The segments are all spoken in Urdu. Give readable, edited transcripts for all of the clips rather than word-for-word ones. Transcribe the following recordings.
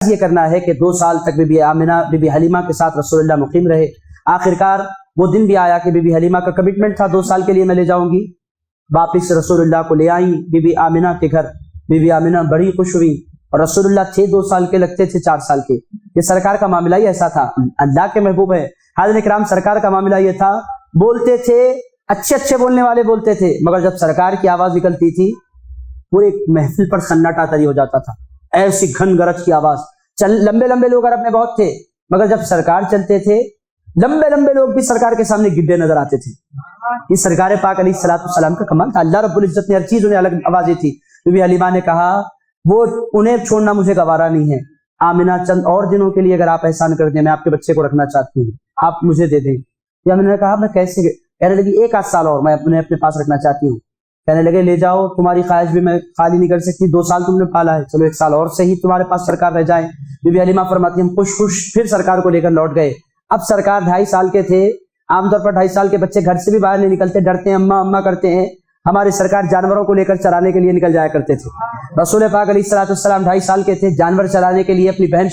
یہ کرنا ہے کہ 2 سال تک بی بی آمنہ بی بی حلیمہ کے ساتھ رسول اللہ مقیم رہے۔ آخرکار وہ دن بھی آیا کہ بی بی حلیمہ کا کمٹمنٹ تھا 2 سال کے لیے میں لے جاؤں گی۔ واپس رسول اللہ کو لے آئیں بی بی آمنہ کے گھر۔ بی بی آمنہ بڑی خوش ہوئی، اور رسول اللہ تھے 2 سال کے، لگتے تھے 4 سال کے۔ یہ سرکار کا معاملہ ہی ایسا تھا، اللہ کے محبوب ہے۔ حاضرین کرام، سرکار کا معاملہ یہ تھا، بولتے تھے اچھے اچھے بولنے والے بولتے تھے، مگر جب سرکار کی آواز نکلتی تھی پورے محفل پر سناٹا طاری ہو جاتا تھا، ایسی گھن گرج کی آواز۔ لمبے لمبے لوگ عرب میں بہت تھے، مگر جب سرکار چلتے تھے لمبے لمبے لوگ بھی سرکار کے سامنے گڈے نظر آتے تھے۔ یہ سرکار پاک علیہ الصلوۃ والسلام کا کمال تھا۔ اللہ رب العزت نے ہر چیز انہیں الگ آوازیں تھی۔ بی بی حلیمہ نے کہا وہ انہیں چھوڑنا مجھے گوارا نہیں ہے، آمنہ چند اور دنوں کے لیے اگر آپ احسان کر دیں، میں آپ کے بچے کو رکھنا چاہتی ہوں، آپ مجھے دے دیں۔ یا میں نے کہا میں کیسے؟ کہنے لگی 1 آدھ سال اور میں اپنے پاس رکھنا چاہتی ہوں۔ کہنے لگے لے جاؤ، تمہاری خواہش بھی میں خالی نہیں کر سکتی، 2 سال تم نے پالا ہے، چلو 1 سال اور سے ہی تمہارے پاس سرکار رہ جائیں۔ بی بی حلیمہ فرماتی ہم خوش خوش پھر سرکار کو لے کر لوٹ گئے۔ اب سرکار 2.5 سال کے تھے، عام طور پر 2.5 سال کے بچے گھر سے بھی باہر نہیں نکلتے، ڈرتے ہیں، اماں اماں کرتے ہیں۔ ہمارے سرکار جانوروں کو لے کر چرانے کے لیے نکل جایا کرتے تھے۔ رسول پاک علیہ الصلوۃ والسلام 2.5 سال کے تھے، جانور چرانے کے لیے اپنی بہن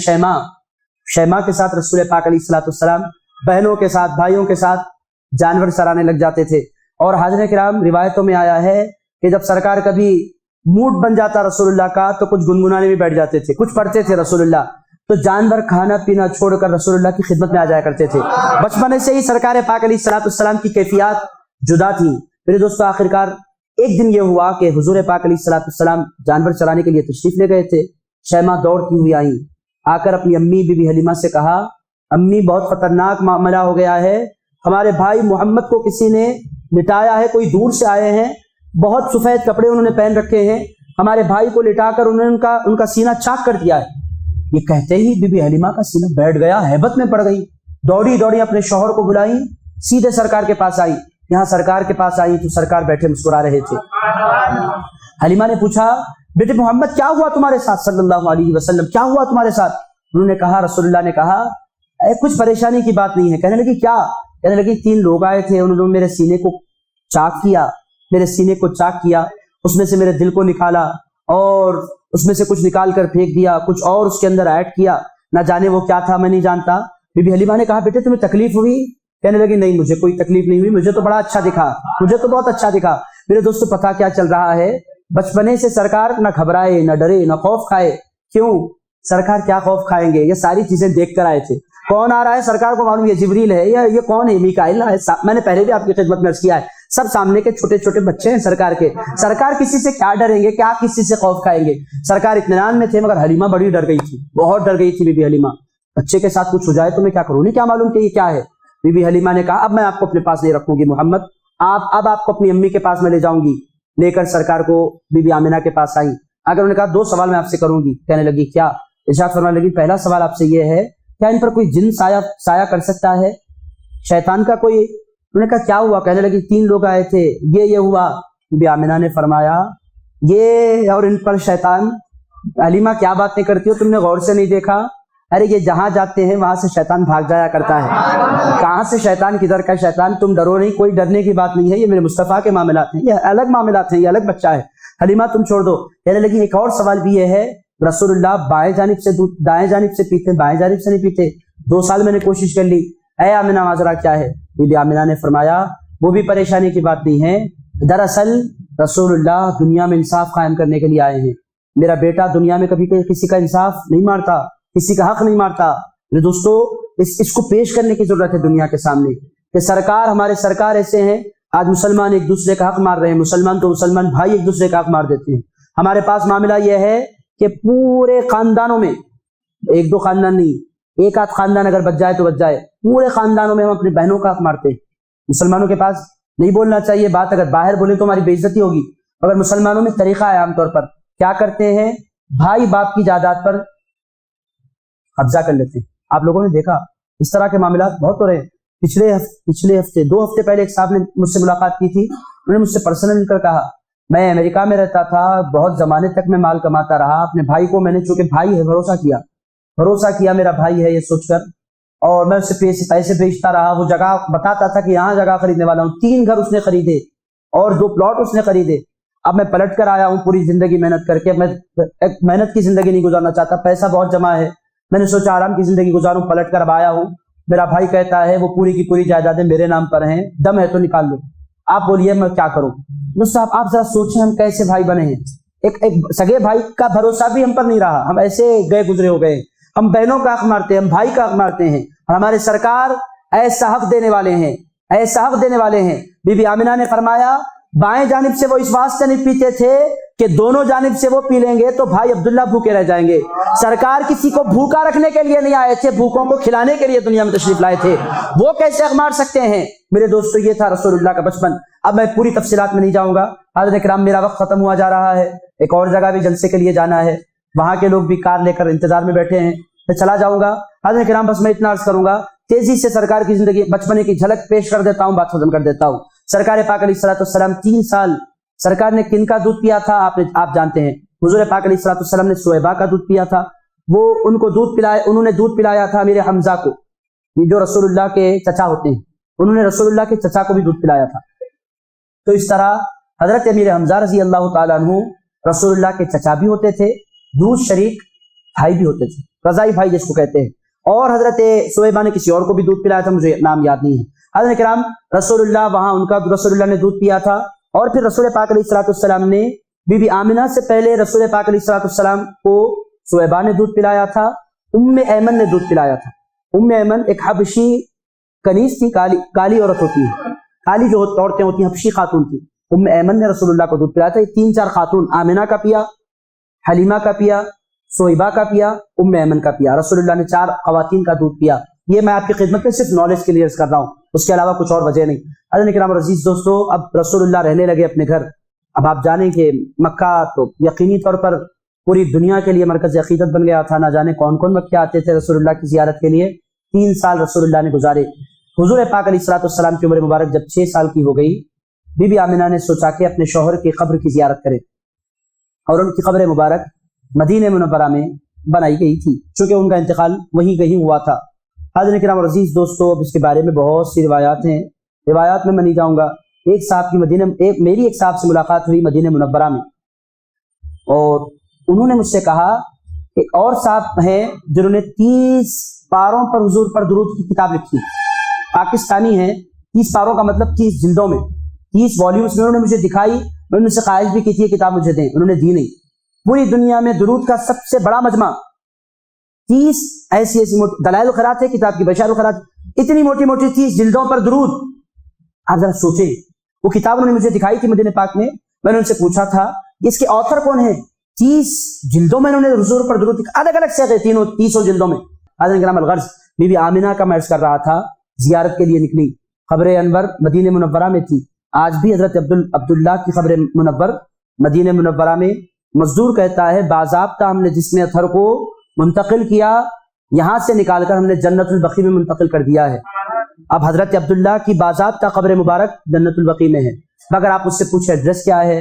شیمہ کے ساتھ رسول پاک علیہ الصلوۃ والسلام بہنوں کے ساتھ بھائیوں کے ساتھ جانور چرانے لگ جاتے تھے۔ اور حاضرین کرام، روایتوں میں آیا ہے کہ جب سرکار کبھی موڈ بن جاتا رسول اللہ کا تو کچھ گنگنانے بھی بیٹھ جاتے تھے، کچھ پڑھتے تھے رسول اللہ، تو جانور کھانا پینا چھوڑ کر رسول اللہ کی خدمت میں آ جایا کرتے تھے۔ بچپنے سے ہی سرکار پاک علیہ الصلوۃ والسلام کی کیفیات جدا تھیں۔ میرے دوستو، آخرکار ایک دن یہ ہوا کہ حضور پاک علیہ الصلوۃ والسلام جانور چرانے کے لیے تشریف لے گئے تھے۔ شیمہ دوڑتی ہوئی آئیں، آ کر اپنی امی بی بی حلیمہ سے کہا امی بہت خطرناک معاملہ ہو گیا ہے، ہمارے بھائی محمد کو کسی نے لٹایا ہے، کوئی دور سے آئے ہیں، بہت سفید کپڑے انہوں نے پہن رکھے ہیں، ہمارے بھائی کو لٹا کر انہوں نے ان کا سینہ چاک کر دیا ہے۔ یہ کہتے ہی بی بی حلیمہ کا سینہ بیٹھ گیا، ہیبت میں پڑ گئی، دوڑی دوڑی اپنے شوہر کو بلائیں، سیدھے سرکار کے پاس آئی۔ یہاں سرکار کے پاس آئی تو سرکار بیٹھے مسکرا رہے تھے۔ حلیمہ نے پوچھا بیٹے محمد کیا ہوا تمہارے ساتھ، صلی اللہ علیہ وسلم کیا ہوا تمہارے ساتھ؟ انہوں نے کہا، رسول اللہ نے کہا کچھ پریشانی کی بات نہیں ہے۔ کہنے لگی کیا؟ کہنے لگی 3 لوگ آئے تھے، انہوں نے میرے سینے کو چاک کیا، اس میں سے میرے دل کو نکالا اور اس میں سے کچھ نکال کر پھینک دیا، کچھ اور اس کے اندر ایڈ کیا، نہ جانے وہ کیا تھا، میں نہیں جانتا۔ بی بی حلیمہ نے کہا بیٹے تمہیں تکلیف ہوئی؟ کہنے لگی نہیں مجھے کوئی تکلیف نہیں ہوئی، مجھے تو بڑا اچھا دکھا، مجھے تو بہت اچھا دکھا۔ میرے دوستو پتہ کیا چل رہا ہے، بچپنے سے سرکار نہ گھبرائے نہ ڈرے نہ خوف کھائے۔ کیوں؟ سرکار کیا خوف کھائیں گے، یہ ساری چیزیں دیکھ کر آئے تھے۔ کون آ رہا ہے سرکار کو معلوم، یہ جبریل ہے یا یہ کون ہے، میکائیل ہے۔ میں نے پہلے بھی آپ کی خدمت میں عرض کیا ہے، سب سامنے کے چھوٹے چھوٹے بچے ہیں سرکار کے۔ سرکار کسی سے کیا ڈریں گے، کیا کسی سے خوف کھائیں گے؟ سرکار اطمینان میں تھے، مگر حلیمہ بڑی ڈر گئی تھی، بہت ڈر گئی تھی بی بی حلیمہ۔ بچے کے ساتھ کچھ ہو جائے تو میں کیا کروں، نہیں کیا معلوم کہ یہ کیا ہے۔ بی بی حلیمہ نے کہا اب میں آپ کو اپنے پاس نہیں رکھوں گی محمد، اب آپ کو اپنی امی کے پاس میں لے جاؤں گی۔ لے کر سرکار کو بی بی آمنہ کے پاس آئی۔ اگر انہوں نے کہا 2 سوال میں آپ سے کروں گی۔ کہنے لگی کیا؟ ارشاد فرمانے لگی پہلا سوال آپ سے یہ ہے کیا ان پر کوئی جن سایہ کر سکتا ہے، شیطان کا کوئی؟ انہوں نے کہا کیا ہوا؟ کہنے لگی 3 لوگ آئے تھے، یہ ہوا۔ بی بی آمنہ نے فرمایا یہ اور ان پر شیطان؟ حلیمہ کیا باتیں کرتی ہو، تم نے غور سے نہیں دیکھا؟ ارے یہ جہاں جاتے ہیں وہاں سے شیطان بھاگ جایا کرتا ہے۔ کہاں سے شیطان، کدھر کا شیطان؟ تم ڈرو نہیں، کوئی ڈرنے کی بات نہیں ہے، یہ میرے مصطفیٰ کے معاملات ہیں، یہ الگ معاملات ہیں، یہ الگ بچہ ہے، حلیمہ تم چھوڑ دو۔ کہنے لگی ایک اور سوال بھی یہ ہے، رسول اللہ بائیں جانب سے دودھ دائیں جانب سے پیتے، بائیں جانب سے نہیں پیتے، 2 سال میں نے کوشش کر لی، اے آمنہ ماجرا کیا ہے؟ بی بی آمنہ نے فرمایا وہ بھی پریشانی کی بات نہیں ہے، دراصل رسول اللہ دنیا میں انصاف قائم کرنے کے لیے آئے ہیں، میرا بیٹا دنیا میں کبھی کسی کا انصاف نہیں مارتا، کسی کا حق نہیں مارتا۔ میرے دوستو اس کو پیش کرنے کی ضرورت ہے دنیا کے سامنے کہ سرکار، ہمارے سرکار ایسے ہیں، آج مسلمان ایک دوسرے کا حق مار رہے ہیں، مسلمان تو مسلمان بھائی ایک دوسرے کا حق مار دیتے ہیں۔ ہمارے پاس معاملہ یہ ہے کہ پورے خاندانوں میں، 1-2 خاندان نہیں، 1 آدھ خاندان اگر بچ جائے تو بچ جائے، پورے خاندانوں میں ہم اپنی بہنوں کا حق مارتے ہیں۔ مسلمانوں کے پاس نہیں بولنا چاہیے بات، اگر باہر بولے تو ہماری بے عزتی ہوگی، مگر مسلمانوں میں طریقہ ہے عام طور پر کیا کرتے ہیں، بھائی باپ کی جائیداد پر قبضہ کر لیتے ہیں۔ آپ لوگوں نے دیکھا اس طرح کے معاملات بہت ہو رہے ہیں۔ پچھلے ہفتے 2 ہفتے پہلے ایک صاحب نے مجھ سے ملاقات کی تھی، انہوں نے مجھ سے پرسنل کر کہا میں امریکہ میں رہتا تھا، بہت زمانے تک میں مال کماتا رہا، اپنے بھائی کو میں نے، چونکہ بھائی ہے، بھروسہ کیا میرا بھائی ہے یہ سوچ کر، اور میں اسے پیسے بھیجتا رہا، وہ جگہ بتاتا تھا کہ یہاں جگہ خریدنے والا ہوں، 3 گھر اس نے خریدے اور 2 پلاٹ اس نے خریدے۔ اب میں پلٹ کر آیا ہوں پوری زندگی محنت کر کے، میں ایک محنت کی زندگی نہیں گزارنا چاہتا، پیسہ بہت جمع ہے، میں نے سوچا آرام کی زندگی گزاروں، پلٹ کر اب آیا ہوں۔ میرا بھائی کہتا ہے وہ پوری کی پوری جائیدادیں میرے نام پر ہیں، دم ہے تو نکال لو، آپ بولیے میں کیا کروں؟ صاحب آپ ذرا سوچیں ہم کیسے بھائی بنے ہیں، ایک سگے بھائی کا بھروسہ بھی ہم پر نہیں رہا، ہم ایسے گئے گزرے ہو گئے، ہم بہنوں کا حق مارتے ہیں، ہم بھائی کا حق مارتے ہیں، اور ہمارے سرکار ایسا حق دینے والے ہیں، ایسا حق دینے والے ہیں۔ بی بی آمنہ نے فرمایا بائیں جانب سے وہ اس واسطے نہیں پیتے تھے کہ دونوں جانب سے وہ پی لیں گے تو بھائی عبداللہ بھوکے رہ جائیں گے، سرکار کسی کو بھوکا رکھنے کے لیے نہیں آئے تھے، بھوکوں کو کھلانے کے لیے دنیا میں تشریف لائے تھے، وہ کیسے حق مار سکتے ہیں؟ میرے دوستو یہ تھا رسول اللہ کا بچپن۔ اب میں پوری تفصیلات میں نہیں جاؤں گا، حضرت کرام میرا وقت ختم ہوا جا رہا ہے، ایک اور جگہ بھی جلسے کے لیے جانا ہے، وہاں کے لوگ بھی کار لے کر انتظار میں بیٹھے ہیں، میں چلا جاؤں گا۔ حضرت کرام بس میں اتنا عرض کروں گا، تیزی سے سرکار کی زندگی بچپنے کی جھلک پیش کر دیتا ہوں، بات ختم کر دیتا ہوں۔ سرکار پاک علیہ الصلوۃ والسلام 3 سال سرکار نے کن کا دودھ پیا تھا آپ جانتے ہیں، حضور پاک علیہ الصلوۃ والسلام نے سویبہ کا دودھ پیا تھا، وہ ان کو دودھ پلایا، انہوں نے دودھ پلایا تھا میرے حمزہ کو، یہ جو رسول اللہ کے چچا ہوتے ہیں، انہوں نے رسول اللہ کے چچا کو بھی دودھ پلایا تھا۔ تو اس طرح حضرت امیر حمزہ رضی اللہ تعالیٰ عنہ رسول اللہ کے چچا بھی ہوتے تھے، دودھ شریک بھائی بھی ہوتے تھے، رضائی بھائی جس کو کہتے ہیں، اور حضرت سویبہ نے کسی اور کو بھی دودھ پلایا تھا، مجھے نام یاد نہیں ہے۔ حضرت کرام رسول اللہ وہاں ان کا رسول اللہ نے دودھ پیا تھا، اور پھر رسول پاک علیہ الصلوۃ والسلام نے بی بی آمنہ سے پہلے رسول پاک علیہ الصلوۃ والسلام کو سویبہ نے دودھ پلایا تھا، ام ایمن نے دودھ پلایا تھا۔ ام ایمن ایک حبشی کنیز تھی، کالی عورت ہوتی ہے، کالی جو عورتیں ہوتی ہیں حبشی خاتون تھی، ام ایمن نے رسول اللہ کو دودھ پلایا تھا۔ یہ 3-4 خاتون، آمنہ کا پیا، حلیمہ کا پیا، سویبہ کا پیا، ام ایمن کا پیا، رسول اللہ نے 4 خواتین کا دودھ پیا۔ یہ میں آپ کی خدمت میں صرف نالج کے لیے عرض کر رہا ہوں، اس کے علاوہ کچھ اور وجہ نہیں۔ حضرت کرام اور عزیز دوستو، اب رسول اللہ رہنے لگے اپنے گھر۔ اب آپ جانیں کہ مکہ تو یقینی طور پر پوری دنیا کے لیے مرکز عقیدت بن گیا تھا، نہ جانے کون کون مکہ آتے تھے رسول اللہ کی زیارت کے لیے۔ 3 سال رسول اللہ نے گزارے۔ حضور پاک علیہ الصلوۃ والسلام کی عمر مبارک جب 6 سال کی ہو گئی، بی بی آمنہ نے سوچا کہ اپنے شوہر کی قبر کی زیارت کرے، اور ان کی قبر مبارک مدینہ منورہ میں بنائی گئی تھی، چونکہ ان کا انتقال وہیں کہیں ہوا تھا۔ حضرت کرام اور عزیز دوستو، اب اس کے بارے میں بہت سی روایات ہیں، روایات میں نہیں جاؤں گا۔ ایک صاحب کی میری ایک صاحب سے ملاقات ہوئی مدینہ منورہ میں، اور انہوں نے مجھ سے کہا کہ اور صاحب ہیں جنہوں نے 30 پاروں پر حضور پر درود کی کتاب لکھی، پاکستانی ہیں، 30 پاروں کا مطلب 30 جلدوں میں، 30 والیومز میں، انہوں نے مجھے دکھائی، میں ان سے خواہش بھی کی تھی یہ کتاب مجھے دیں، انہوں نے دی نہیں۔ پوری دنیا میں درود کا سب سے بڑا مجمع، 30 ایسی دلائل الخیرات ہے کتاب کی، بشار الخیرات، اتنی موٹی موٹی 30 جلدوں پر درود۔ آپ ذرا سوچیں، وہ کتاب انہوں نے مجھے دکھائی تھی مدینہ پاک میں نے ان سے پوچھا تھا اس کے آتھر کون ہے؟ 30 جلدوں میں انہوں نے حضور پر درود، الگ الگ سے 300 جلدوں میں۔ حضرت کرام الغرض بی بی آمنہ کا میں عرض کر رہا تھا، زیارت کے لیے نکلی، قبر انور مدینہ منورہ میں تھی۔ آج بھی حضرت عبداللہ کی قبر منور مدینہ منورہ میں، مزدور کہتا ہے باضابطہ ہم نے جس میں اتھر کو منتقل کیا، یہاں سے نکال کر ہم نے جنت البقیع میں منتقل کر دیا ہے۔ اب حضرت عبداللہ کی باضابطہ قبر مبارک جنت البقیع میں ہے، مگر آپ اس سے پوچھیں ایڈریس کیا ہے،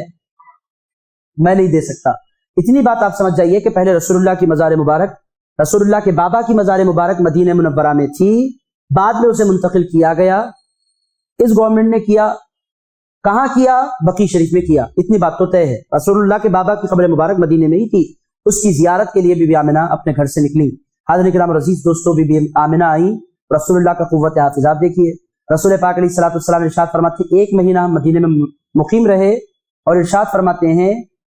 میں نہیں دے سکتا۔ اتنی بات آپ سمجھ جائیے کہ پہلے رسول اللہ کی مزار مبارک، رسول اللہ کے بابا کی مزار مبارک مدینہ منورہ میں تھی، بعد میں اسے منتقل کیا گیا، اس گورنمنٹ نے کیا، کہاں کیا؟ بقیع شریف میں کیا۔ اتنی بات تو طے ہے، رسول اللہ کے بابا کی قبر مبارک مدینے میں ہی تھی۔ اس کی زیارت کے لیے بی بی آمنہ اپنے گھر سے نکلی۔ حضرت کرام اور عزیز دوستو، بی بی آمنہ آئیں، رسول اللہ کا قوت حافظ آپ دیکھیے، رسول پاک علیہ الصلوۃ والسلام ارشاد فرماتے ہیں 1 مہینہ مدینے میں مقیم رہے، اور ارشاد فرماتے ہیں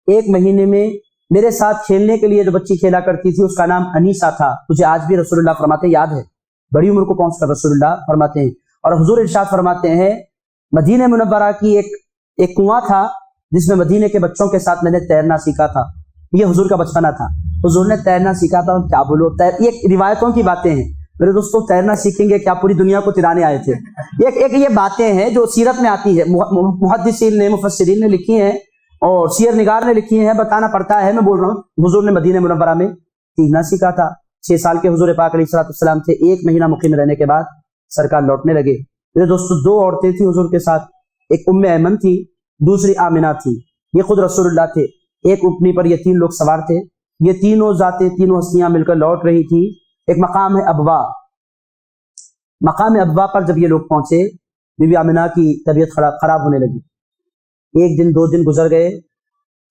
1 مہینے میں میرے ساتھ کھیلنے کے لیے جو بچی کھیلا کرتی تھی اس کا نام انیسہ تھا، مجھے آج بھی رسول اللہ فرماتے ہیں یاد ہے، بڑی عمر کو پہنچ کر رسول اللہ فرماتے ہیں۔ اور حضور ارشاد فرماتے ہیں مدینہ منورہ کی ایک کنواں تھا جس میں مدینے کے بچوں کے ساتھ میں نے تیرنا سیکھا تھا، یہ حضور کا بچپنا تھا، حضور نے تیرنا سیکھا تھا۔ کیا بولو، یہ روایتوں کی باتیں ہیں میرے دوستوں، تیرنا سیکھیں گے کیا پوری دنیا کو ترانے آئے تھے؟ ایک یہ باتیں ہیں جو سیرت میں آتی ہے، محدثین نے مفسرین نے لکھی ہیں اور سیر نگار نے لکھی ہیں، بتانا پڑتا ہے، میں بول رہا ہوں حضور نے مدینہ منورہ میں تیرنا سیکھا تھا۔ 6 سال کے حضور پاک علیہ الصلوۃ والسلام تھے، 1 مہینہ مقیم رہنے کے بعد سرکار لوٹنے لگے۔ میرے دوستوں 2 عورتیں تھیں حضور کے ساتھ، ایک ام ایمن تھی، دوسری آمنہ تھی، یہ خود رسول اللہ تھے۔ ایک اونٹنی پر یہ 3 لوگ سوار تھے، یہ تینوں ذاتیں، تینوں ہستیاں مل کر لوٹ رہی تھی۔ ایک مقام ہے ابوا، مقام ابوا پر جب یہ لوگ پہنچے، بی بی آمنہ کی طبیعت خراب ہونے لگی۔ 1 دن 2 دن گزر گئے،